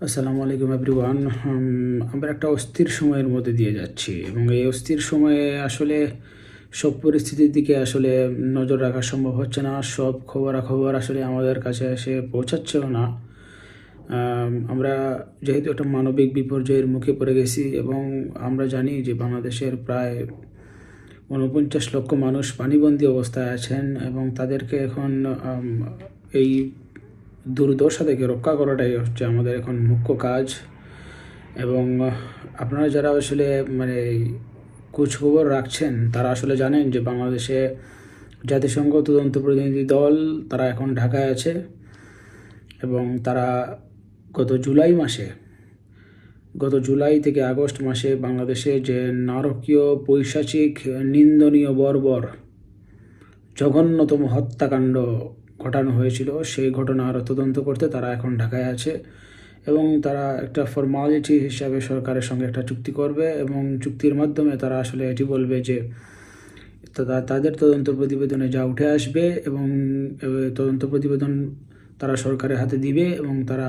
আসসালামু আলাইকুম এভরিওয়ান। আমরা একটা অস্থির সময়ের মধ্যে দিয়ে যাচ্ছি এবং এই অস্থির সময়ে আসলে সব পরিস্থিতির দিকে আসলে নজর রাখা সম্ভব হচ্ছে না। সব খবরাখবর আসলে আমাদের কাছে এসে পৌঁছাচ্ছেও না। আমরা যেহেতু একটা মানবিক বিপর্যয়ের মুখে পড়ে গেছি এবং আমরা জানি যে বাংলাদেশের প্রায় ৪৯ লক্ষ মানুষ পানিবন্দী অবস্থায় আছেন এবং তাদেরকে এখন এই দুর্দশা থেকে রক্ষা করাটাই হচ্ছে আমাদের এখন মুখ্য কাজ। এবং আপনারা যারা আসলে মানে খোঁজখবর রাখছেন তারা আসলে জানেন যে বাংলাদেশে জাতিসংঘ তদন্ত প্রতিনিধি দল তারা এখন ঢাকায় আছে এবং তারা গত জুলাই থেকে আগস্ট মাসে বাংলাদেশে যে নারকীয় পৈশাচিক নিন্দনীয় বর্বর জঘন্যতম হত্যাকাণ্ড ঘটানো হয়েছিল সেই ঘটনার তদন্ত করতে তারা এখন ঢাকায় আছে এবং তারা একটা ফর্মালিটি হিসাবে সরকারের সঙ্গে একটা চুক্তি করবে এবং চুক্তির মাধ্যমে তারা আসলে এটি বলবে যে তাদের তদন্ত প্রতিবেদনে যা উঠে আসবে এবং তদন্ত প্রতিবেদন তারা সরকারের হাতে দিবে এবং তারা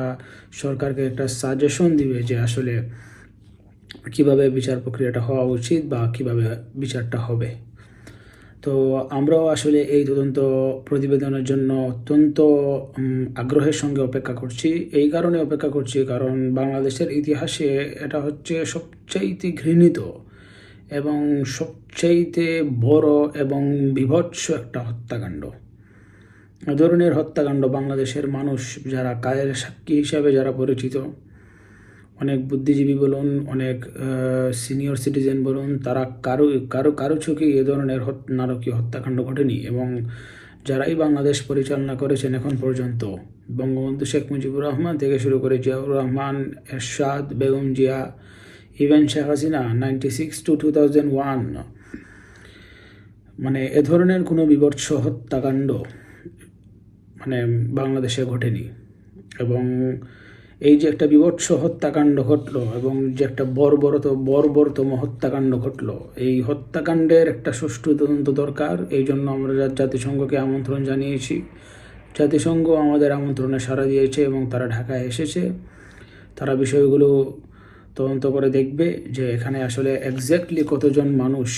সরকারকে একটা সাজেশন দিবে যে আসলে কিভাবে বিচার প্রক্রিয়াটা হওয়া উচিত বা কিভাবে বিচারটা হবে। তো আমরাও আসলে এই তদন্ত প্রতিবেদনের জন্য অত্যন্ত আগ্রহের সঙ্গে অপেক্ষা করছি। এই কারণে অপেক্ষা করছি কারণ বাংলাদেশের ইতিহাসে এটা হচ্ছে সবচাইতে ঘৃণিত এবং সবচাইতে বড় এবং বীভৎস একটা হত্যাকাণ্ড। এ ধরনের হত্যাকাণ্ড বাংলাদেশের মানুষ যারা কালের সাক্ষী হিসাবে যারা পরিচিত, অনেক বুদ্ধিজীবী বলুন, অনেক সিনিয়র সিটিজেন বলুন, তারা কারো চোখে এ ধরনের নারকীয় হত্যাকাণ্ড ঘটেনি। এবং যারাই বাংলাদেশ পরিচালনা করেছেন এখন পর্যন্ত, বঙ্গবন্ধু শেখ মুজিবুর রহমান থেকে শুরু করে জিয়াউর রহমান, এরশাদ, বেগম জিয়া, ইভেন শেখ হাসিনা 96 to 2001, মানে এ ধরনের কোনো বীভৎস হত্যাকাণ্ড মানে বাংলাদেশে ঘটেনি। এবং এই যে একটা বীভৎস হত্যাকাণ্ড ঘটলো এবং যে একটা বর্বরতম হত্যাকাণ্ড ঘটলো, এই হত্যাকাণ্ডের একটা সুষ্ঠু তদন্ত দরকার। এই জন্য আমরা জাতিসংঘকে আমন্ত্রণ জানিয়েছি। জাতিসংঘ আমাদের আমন্ত্রণে সাড়া দিয়েছে এবং তারা ঢাকায় এসেছে। তারা বিষয়গুলো তদন্ত করে দেখবে যে এখানে আসলে এক্স্যাক্টলি কতজন মানুষ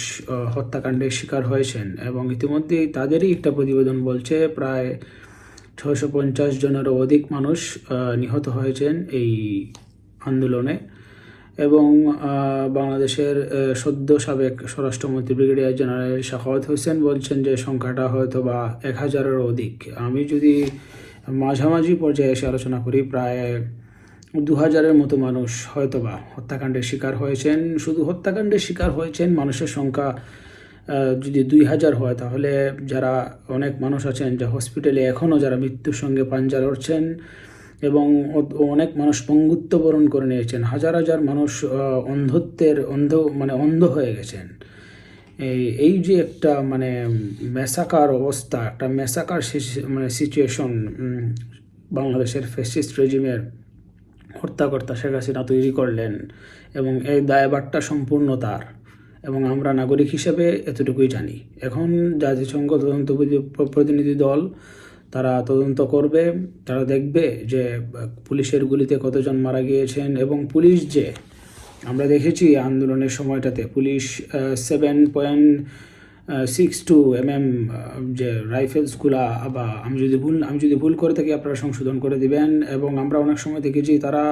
হত্যাকাণ্ডের শিকার হয়েছেন এবং ইতিমধ্যেই তাদেরই একটা প্রতিবেদন বলছে প্রায় 650 জনেরও অধিক মানুষ নিহত হয়েছেন এই আন্দোলনে। এবং বাংলাদেশের সদ্য সাবেক স্বরাষ্ট্রমন্ত্রী ব্রিগেডিয়ার জেনারেল শাখাওয়াত হোসেন বলছেন যে সংখ্যাটা হয়তো বা 1000-এরও অধিক। আমি যদি মাঝামাঝি পর্যায়ে এসে আলোচনা করি, প্রায় 2000-এর মতো মানুষ হয়তো বা হত্যাকাণ্ডের শিকার হয়েছেন। শুধু হত্যাকাণ্ডের শিকার হয়েছেন মানুষের সংখ্যা যদি 2000 হয়, তাহলে যারা অনেক মানুষ আছেন যা হসপিটালে এখনও যারা মৃত্যুর সঙ্গে পাঞ্জা লড়ছেন এবং অনেক মানুষ পঙ্গুত্ব বরণ করে নিয়েছেন, হাজার হাজার মানুষ অন্ধ হয়ে গেছেন। এই যে একটা মানে ম্যাসাকার অবস্থা, একটা ম্যাসাকার সিচুয়েশন বাংলাদেশের ফ্যাসিস্ট রেজিমের হত্যাকর্তা শেখ হাসিনা তৈরি করলেন এবং এই দায়ভারটা সম্পূর্ণ তার। এবং আমরা নাগরিক হিসেবে এতটুকুই জানি। এখন জাতিসংঘ তদন্ত প্রতিনিধি দল তারা তদন্ত করবে, তারা দেখবে যে পুলিশের গুলিতে কতজন মারা গিয়েছেন এবং পুলিশ যে আমরা দেখেছি আন্দোলনের সময়টাতে পুলিশ 7.62 mm যে রাইফেলসগুলা, বা আমি যদি ভুল করে থাকি আপনারা সংশোধন করে দিবেন। এবং আমরা অনেক সময় দেখেছি তারা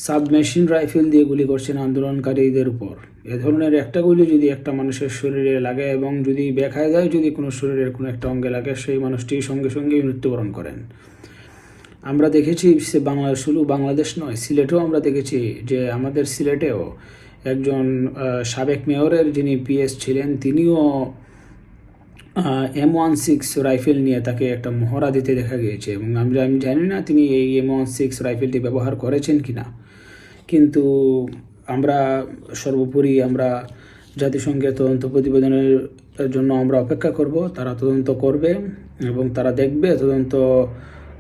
সাবমেশিন রাইফেল দিয়ে গুলি করছেন আন্দোলনকারীদের উপর। এ ধরনের একটা গুলি যদি একটা মানুষের শরীরে লাগে এবং যদি দেখায় যায় যদি কোনো শরীরের কোনো একটা অঙ্গে লাগে, সেই মানুষটি সঙ্গে সঙ্গেই মৃত্যুবরণ করেন। আমরা দেখেছি শুধু বাংলাদেশ নয়, সিলেটেও আমরা দেখেছি যে আমাদের সিলেটেও একজন সাবেক মেয়রের যিনি পিএস ছিলেন, তিনিও M16 রাইফেল নিয়ে তাকে একটা মহড়া দিতে দেখা গিয়েছে। এবং আমি জানি না তিনি এই M16 রাইফেলটি ব্যবহার করেছেন কি না, কিন্তু সর্বোপরি আমরা জাতিসংঘের তদন্ত প্রতিবেদনের জন্য আমরা অপেক্ষা করব। তারা তদন্ত করবে এবং তারা তদন্ত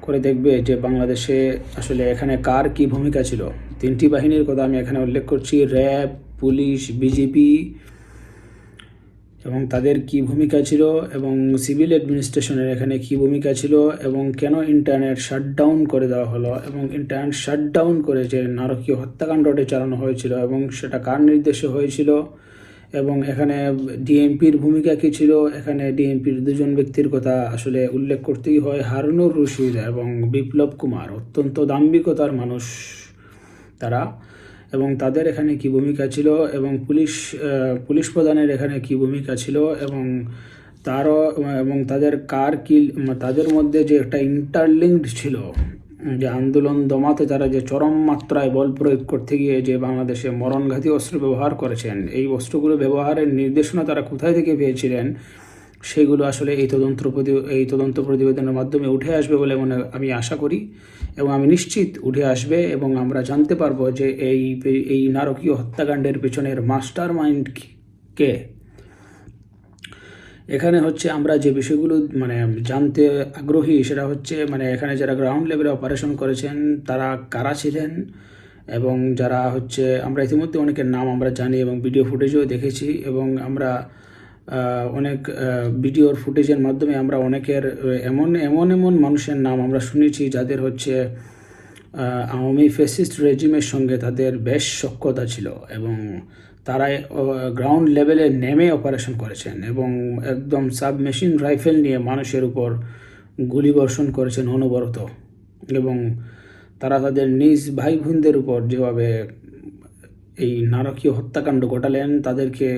করে দেখবে যে বাংলাদেশে আসলে এখানে কার কী ভূমিকা ছিল। 3টি বাহিনীর কথা আমি এখানে উল্লেখ করছি: র্যাব, পুলিশ, বিজিবি এবং তাদের কি ভূমিকা ছিল এবং সিভিল অ্যাডমিনিস্ট্রেশনের এখানে কি ভূমিকা ছিল এবং কেন ইন্টারনেট শাটডাউন করে দেওয়া হলো এবং ইন্টারনেট শাটডাউন করে যে নারকীয় হত্যাকাণ্ডটি চালানো হয়েছিল এবং সেটা কার নির্দেশে হয়েছিল এবং এখানে ডিএমপির ভূমিকা কী ছিল। এখানে ডিএমপির দুজন ব্যক্তির কথা আসলে উল্লেখ করতেই হয়, হারুনুর রশিদ এবং বিপ্লব কুমার, অত্যন্ত দাম্ভিকতার মানুষ তারা, এবং তাদের এখানে কি ভূমিকা ছিল এবং পুলিশ প্রধানের এখানে কি ভূমিকা ছিল এবং এবং তাদের তাদের মধ্যে যে একটা ইন্টারলিঙ্কড ছিল, যে আন্দোলন দমাতে তারা যে চরম মাত্রায় বল প্রয়োগ করতে গিয়ে যে বাংলাদেশে মরণঘাতী অস্ত্র ব্যবহার করেছেন, এই অস্ত্রগুলো ব্যবহারের নির্দেশনা তারা কোথায় থেকে পেয়েছিলেন সেগুলো আসলে এই তদন্ত প্রতিবেদনের মাধ্যমে উঠে আসবে বলে আমি আশা করি এবং আমি নিশ্চিত উঠে আসবে এবং আমরা জানতে পারবো যে এই নারকীয় হত্যাকাণ্ডের পেছনের মাস্টার মাইন্ড কে। এখানে হচ্ছে আমরা যে বিষয়গুলো জানতে আগ্রহী সেটা হচ্ছে এখানে যারা গ্রাউন্ড লেভেলে অপারেশন করেছেন তারা কারা ছিলেন এবং যারা হচ্ছে আমরা ইতিমধ্যে অনেকের নাম আমরা জানি এবং ভিডিও ফুটেজও দেখেছি এবং আমরা অনেক ভিডিওর ফুটেজের মাধ্যমে আমরা অনেকের এমন মানুষের নাম আমরা শুনেছি যাদের হচ্ছে আওয়ামী ফ্যাসিস্ট রেজিমের সঙ্গে তাদের বেশ সখ্যতা ছিল এবং তারা গ্রাউন্ড লেভেলে নেমে অপারেশন করেছেন এবং একদম সাবমেশিন রাইফেল নিয়ে মানুষের উপর গুলিবর্ষণ করেছেন অনবরত এবং তারা তাদের নিজ ভাই বোনদের উপর যেভাবে এই নারকীয় হত্যাকাণ্ড ঘটালেন তাদেরকে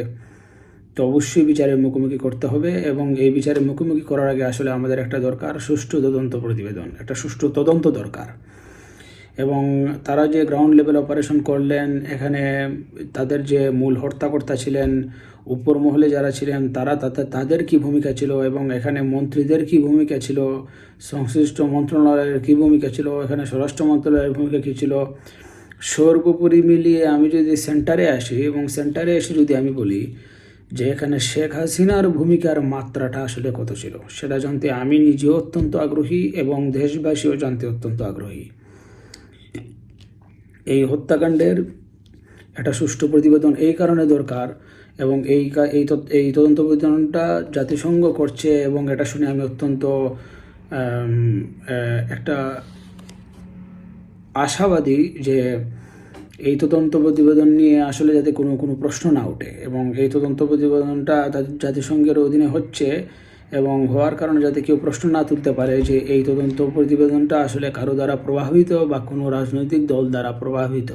তো অবশ্যই বিচারের মুখোমুখি করতে হবে এবং এই বিচারের মুখোমুখি করার আগে আসলে আমাদের একটা দরকার সুষ্ঠু তদন্ত প্রতিবেদন, একটা সুষ্ঠু তদন্ত দরকার। এবং তারা যে গ্রাউন্ড লেভেল অপারেশন করলেন এখানে তাদের যে মূল হত্যাকর্তা ছিলেন, উপর মহলে যারা ছিলেন তাদের কি ভূমিকা ছিল এবং এখানে মন্ত্রীদের কি ভূমিকা ছিল, সংশ্লিষ্ট মন্ত্রণালয়ের কি ভূমিকা ছিল, এখানে স্বরাষ্ট্র মন্ত্রণালয়ের ভূমিকা কী ছিল, সর্বোপরি মিলিয়ে আমি যদি সেন্টারে আসি এবং সেন্টারে এসে যদি আমি বলি যে এখানে শেখ হাসিনার ভূমিকার মাত্রাটা আসলে কত ছিল সেটা জানতে আমি নিজেও অত্যন্ত আগ্রহী এবং দেশবাসীও জানতে অত্যন্ত আগ্রহী। এই হত্যাকাণ্ডের একটা সুষ্ঠু প্রতিবেদন এই কারণে দরকার এবং এই তদন্ত প্রতিবেদনটা জাতিসংঘ করছে এবং এটা শুনে আমি অত্যন্ত একটা আশাবাদী যে এই তদন্ত প্রতিবেদন নিয়ে আসলে যাতে কোনো প্রশ্ন না ওঠে এবং এই তদন্ত প্রতিবেদনটা জাতিসংঘের অধীনে হচ্ছে এবং হওয়ার কারণে যাতে কেউ প্রশ্ন না তুলতে পারে যে এই তদন্ত প্রতিবেদনটা আসলে কারো দ্বারা প্রভাবিত বা কোনো রাজনৈতিক দল দ্বারা প্রভাবিত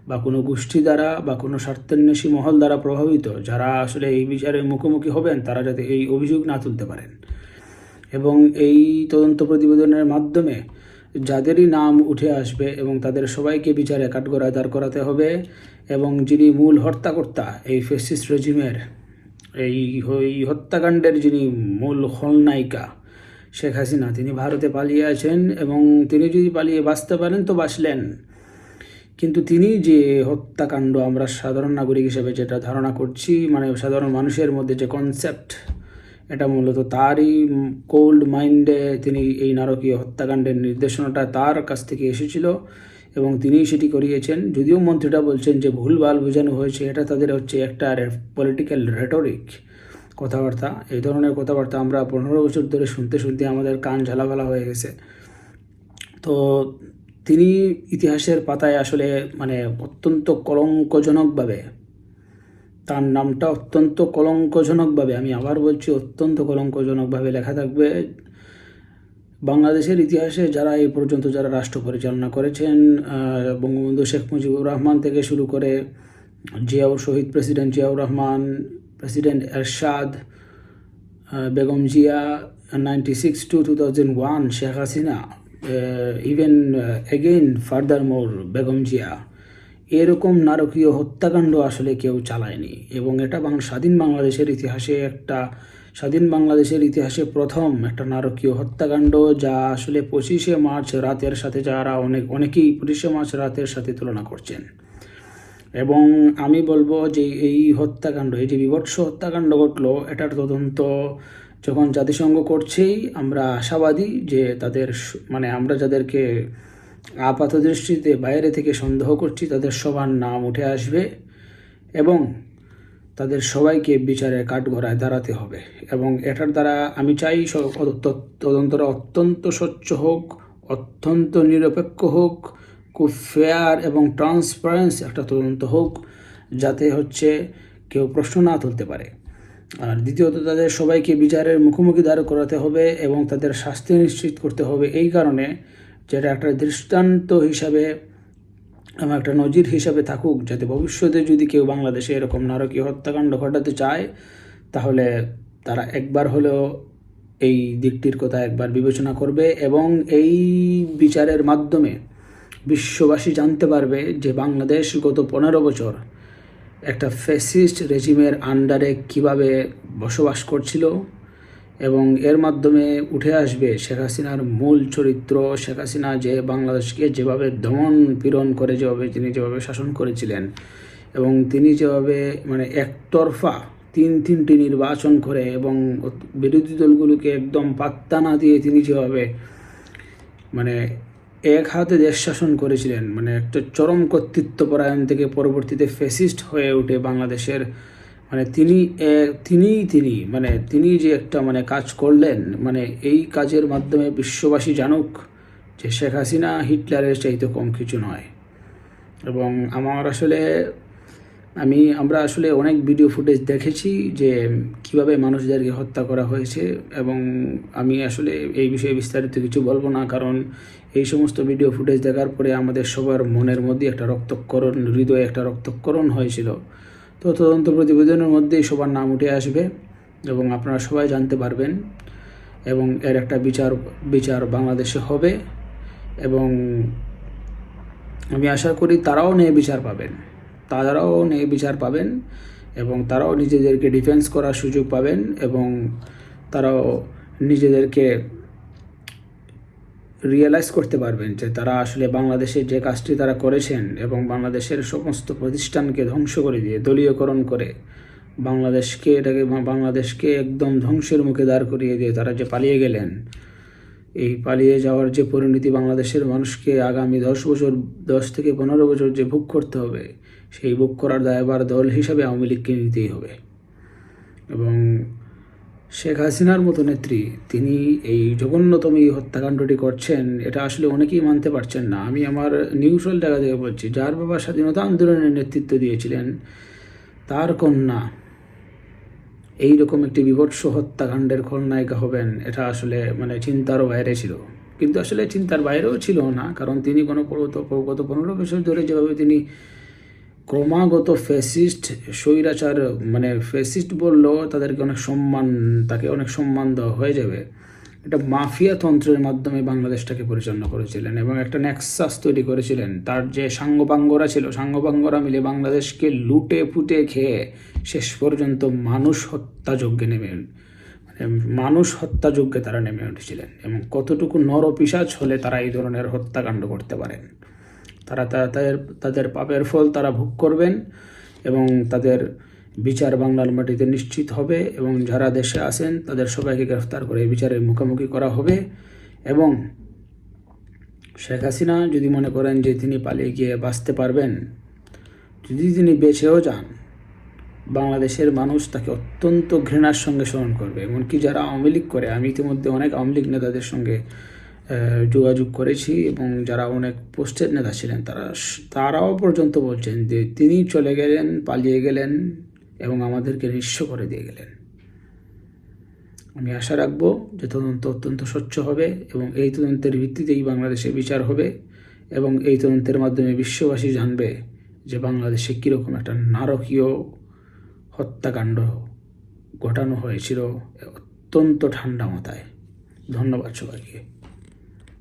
বা কোনো গোষ্ঠী দ্বারা বা কোনো স্বার্থান্বেষী মহল দ্বারা প্রভাবিত, যারা আসলে এই বিচারের মুখোমুখি হবেন তারা যাতে এই অভিযোগ না তুলতে পারেন এবং এই তদন্ত প্রতিবেদনের মাধ্যমে যাদেরই নাম উঠে আসবে এবং তাদের সবাইকে বিচারে কাঠগড়ায় দাঁড় করাতে হবে এবং যিনি মূল হত্যাকর্তা এই ফ্যাসিস্ট রেজিমের এই হত্যাকাণ্ডের যিনি মূল খলনায়িকা শেখ হাসিনা, তিনি ভারতে পালিয়ে আছেন এবং তিনি যদি পালিয়ে বাঁচতে পারেন তো বাঁচলেন, কিন্তু তিনি যে হত্যাকাণ্ড আমরা সাধারণ নাগরিক হিসেবে যেটা ধারণা করছি সাধারণ মানুষের মধ্যে যে কনসেপ্ট, এটা মূলত তারই কোল্ড মাইন্ডে তিনি এই নারকীয় হত্যাকাণ্ডের নির্দেশনাটা তার কাছ থেকে এসেছিল এবং তিনিই সেটি করিয়েছেন। যদিও মন্ত্রীরা বলছেন যে ভুলভাল বোঝানো হয়েছে, এটা তাদের হচ্ছে একটা পলিটিক্যাল রেটরিক কথাবার্তা। এই ধরনের কথাবার্তা আমরা 15 বছর ধরে শুনতে আমাদের কান ঝালাফালা হয়ে গেছে। তো তিনি ইতিহাসের পাতায় আসলে অত্যন্ত কলঙ্কজনকভাবে, তার নামটা অত্যন্ত কলঙ্কজনকভাবে, আমি আবার বলছি অত্যন্ত কলঙ্কজনকভাবে লেখা থাকবে বাংলাদেশের ইতিহাসে। যারা এই পর্যন্ত যারা রাষ্ট্র পরিচালনা করেছেন, বঙ্গবন্ধু শেখ মুজিবুর রহমান থেকে শুরু করে শহীদ president Ziaur Rahman, president Ershad, Begum Zia 96 to 2001, Sheikh Hasina, even again furthermore Begum Zia, এরকম নারকীয় হত্যাকাণ্ড আসলে কেউ চালায়নি এবং এটা স্বাধীন বাংলাদেশের ইতিহাসে প্রথম একটা নারকীয় হত্যাকাণ্ড, যা আসলে 25শে মার্চ রাতের সাথে যারা অনেকেই 25শে মার্চ রাতের সাথে তুলনা করছেন। এবং আমি বলবো যে এই হত্যাকাণ্ড, এই যে বিভৎস হত্যাকাণ্ড ঘটলো, এটার তদন্ত যখন জাতিসংঘ করছেই আমরা আশাবাদী যে তাদের আমরা যাদেরকে আপাত দৃষ্টিতে বাইরে থেকে সন্দেহ করছি তাদের সবার নাম উঠে আসবে এবং তাদের সবাইকে বিচারের কাঠগড়ায় দাঁড়াতে হবে। এবং এটার দ্বারা আমি চাই তদন্তটা অত্যন্ত স্বচ্ছ হোক, অত্যন্ত নিরপেক্ষ হোক, খুব ফেয়ার এবং ট্রান্সপারেন্স একটা তদন্ত হোক, যাতে হচ্ছে কেউ প্রশ্ন না তুলতে পারে। আর দ্বিতীয়ত, তাদের সবাইকে বিচারের মুখোমুখি দাঁড় করাতে হবে এবং তাদের শাস্তি নিশ্চিত করতে হবে, এই কারণে যেটা একটা দৃষ্টান্ত হিসাবে এবং একটা নজির হিসাবে থাকুক, যাতে ভবিষ্যতে যদি কেউ বাংলাদেশে এরকম নারকীয় হত্যাকাণ্ড ঘটাতে চায়, তাহলে তারা একবার হলেও এই দিকটির কথা একবার বিবেচনা করবে এবং এই বিচারের মাধ্যমে বিশ্ববাসী জানতে পারবে যে বাংলাদেশ গত 15 বছর একটা ফ্যাসিস্ট রেজিমের আন্ডারে কিভাবে বসবাস করছিল। এবং এর মাধ্যমে উঠে আসবে শেখ হাসিনার মূল চরিত্র, শেখ হাসিনা যে বাংলাদেশকে যেভাবে দমন পীড়ন করে তিনি যেভাবে শাসন করেছিলেন, এবং তিনি যেভাবে একতরফা তিনটি নির্বাচন করে এবং বিরোধী দলগুলোকে একদম পাত্তা না দিয়ে তিনি যেভাবে এক হাতে দেশ শাসন করেছিলেন, একটা চরম কর্তৃত্বপরায়ণ থেকে পরবর্তীতে ফ্যাসিস্ট হয়ে ওঠে বাংলাদেশের তিনি যে একটা কাজ করলেন, এই কাজের মাধ্যমে বিশ্ববাসী জানুক যে শেখ হাসিনা হিটলারের চাইতে কম কিছু নয়। এবং আমরা আসলে অনেক ভিডিও ফুটেজ দেখেছি যে কিভাবে মানুষদেরকে হত্যা করা হয়েছে, এবং আমি আসলে এই বিষয়ে বিস্তারিত কিছু বলবো না, কারণ এই সমস্ত ভিডিও ফুটেজ দেখার পরে আমাদের সবার মনের মধ্যে একটা রক্তক্ষরণ, হৃদয়ে একটা রক্তক্ষরণ হয়েছিল। তো তদন্ত প্রতিবেদনের মধ্যেই সবার নাম উঠে আসবে এবং আপনারা সবাই জানতে পারবেন, এবং এর একটা বিচার বাংলাদেশে হবে। এবং আমি আশা করি তারাও ন্যায় বিচার পাবেন এবং তারাও নিজেদেরকে ডিফেন্স করার সুযোগ পাবেন, এবং তারাও নিজেদেরকে রিয়েলাইজ করতে পারবেন যে তারা আসলে বাংলাদেশের যে কাজটি তারা করেছেন এবং বাংলাদেশের সমস্ত প্রতিষ্ঠানকে ধ্বংস করে দিয়ে, দলীয়করণ করে বাংলাদেশকে একদম ধ্বংসের মুখে দাঁড় করিয়ে দিয়ে তারা যে পালিয়ে গেলেন, এই পালিয়ে যাওয়ার যে পরিণতি বাংলাদেশের মানুষকে আগামী 10 থেকে 15 বছর যে ভোগ করতে হবে, সেই ভোগ করার দায়ভার দল হিসাবে আওয়ামী লীগকে নিতেই হবে। এবং শেখ হাসিনার মতো নেত্রী তিনি এই জঘন্যতম এই হত্যাকাণ্ডটি করছেন, এটা আসলে অনেকেই মানতে পারছেন না। আমি আমার নিউট্রাল জায়গা থেকে বলছি, যার বাবা স্বাধীনতা আন্দোলনের নেতৃত্ব দিয়েছিলেন, তার কন্যা এইরকম একটি বিভৎস হত্যাকাণ্ডের খলনায়িকা হবেন, এটা আসলে চিন্তারও বাইরে ছিল। কিন্তু আসলে চিন্তার বাইরেও ছিল না, কারণ তিনি গত 15 বছর ধরে যেভাবে তিনি ক্রমাগত ফ্যাসিস্ট স্বৈরাচার ফ্যাসিস্ট বললেও তাকে অনেক সম্মান দেওয়া হয়ে যাবে, একটা মাফিয়া তন্ত্রের মাধ্যমে বাংলাদেশটাকে পরিচালনা করেছিলেন এবং একটা নেক্সাস তৈরি করেছিলেন। তার যে সাঙ্গপাঙ্গরা মিলে বাংলাদেশকে লুটে পুটে খেয়ে শেষ পর্যন্ত মানুষ হত্যাযজ্ঞে তারা নেমে উঠেছিলেন। এবং কতটুকু নরপিশাচ হলে তারা এই ধরনের হত্যাকাণ্ড করতে পারেন, তাদের পাপের ফল তারা ভোগ করবেন এবং তাদের বিচার বাংলার মাটিতে নিশ্চিত হবে। এবং যারা দেশে আছেন তাদের সবাইকে গ্রেফতার করে বিচারের মুখোমুখি করা হবে। এবং শেখ হাসিনা যদি মনে করেন যে তিনি পালিয়ে গিয়ে বাঁচতে পারবেন, যদি তিনি বেঁচেও যান, বাংলাদেশের মানুষ তাকে অত্যন্ত ঘৃণার সঙ্গে স্মরণ করবে। এমনকি যারা আওয়ামী লীগ করে, আমি ইতিমধ্যে অনেক আওয়ামী লীগ নেতাদের সঙ্গে যোগাযোগ করেছি এবং যারা অনেক পোস্টের নেতা ছিলেন, তারাও পর্যন্ত বলছেন যে তিনি চলে গেলেন, পালিয়ে গেলেন এবং আমাদেরকে নিঃস্ব করে দিয়ে গেলেন। আমি আশা রাখবো যে তদন্ত অত্যন্ত স্বচ্ছ হবে এবং এই তদন্তের ভিত্তিতেই বাংলাদেশে বিচার হবে এবং এই তদন্তের মাধ্যমে বিশ্ববাসী জানবে যে বাংলাদেশে কীরকম একটা নারকীয় হত্যাকাণ্ড ঘটানো হয়েছিল অত্যন্ত ঠান্ডা মাথায়। ধন্যবাদ সবাইকে।